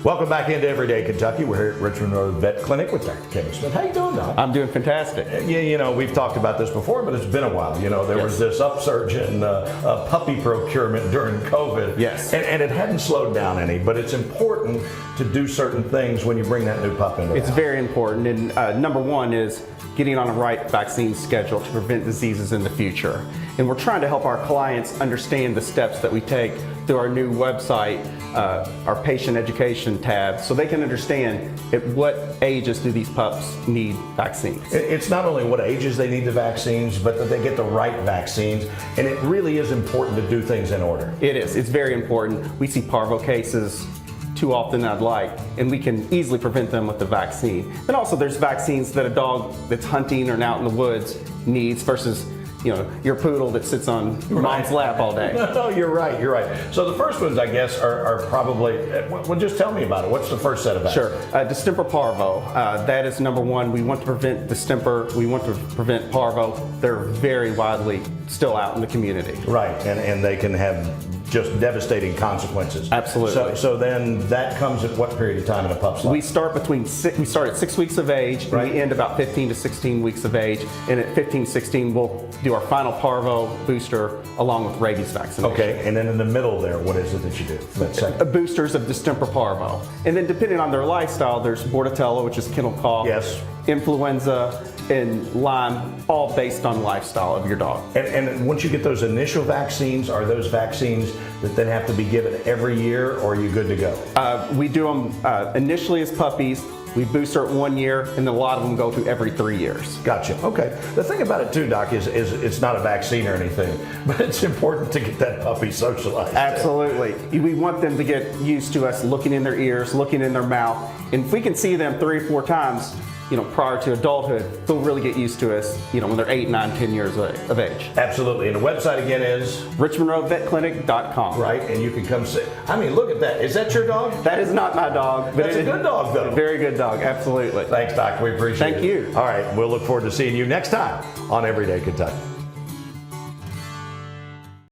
Welcome back into Everyday Kentucky. We're here at Richmond Road Vet Clinic with Dr. Kevin Smith. How you doing, Doc? I'm doing fantastic. You know, we've talked about this before, but it's been a while. You know, there was this upsurge in puppy procurement during COVID. Yes. And it hadn't slowed down any, but it's important to do certain things when you bring that new pup into the It's house. very important, and number one is getting on a right vaccine schedule to prevent diseases in the future. And we're trying to help our clients understand the steps that we take through our new website, our patient education tab, so they can understand at what ages do these pups need vaccines. It's not only what ages they need the vaccines, but that they get the right vaccines. And it really is important to do things in order. It is. It's very important. We see parvo cases too often than I'd like, and we can easily prevent them with the vaccine. And also there's vaccines that a dog that's hunting or out in the woods needs versus, you know, your poodle that sits on mom's lap all day. No, you're right, you're right. So the first ones, I guess, are probably, well, just tell me about it. What's the first set of vaccines? Sure. Distemper parvo, that is number one. We want to prevent distemper, we want to prevent parvo. They're very widely still out in the community. Right, and they can have just devastating consequences. Absolutely. So then that comes at what period of time in a pup's life? We start at 6 weeks of age, Right. and we end about 15 to 16 weeks of age. And at 15, 16, we'll do our final parvo booster along with rabies vaccination. Okay, and then in the middle there, what is it that you do? That second. Boosters of distemper parvo. And then depending on their lifestyle, there's bordetella, which is kennel cough, Yes. influenza, and Lyme, all based on lifestyle of your dog. And once you get those initial vaccines, are those vaccines that then have to be given every year, or are you good to go? We do them initially as puppies. We booster at 1 year, and then a lot of them go through every 3 years. Gotcha. Okay. The thing about it too, Doc, is it's not a vaccine or anything, but it's important to get that puppy socialized. Absolutely. We want them to get used to us looking in their ears, looking in their mouth. And if we can see them 3 or 4 times, you know, prior to adulthood, they'll really get used to us, you know, when they're 8, 9, 10 years of age. Absolutely. And the website again is? RichmondRoadVetClinic.com. Right, and you can come see. I mean, look at that. Is that your dog? That is not my dog. But That's a good dog, though. Very good dog, absolutely. Thanks, Doc. We appreciate it. Thank you. All right, we'll look forward to seeing you next time on Everyday Kentucky.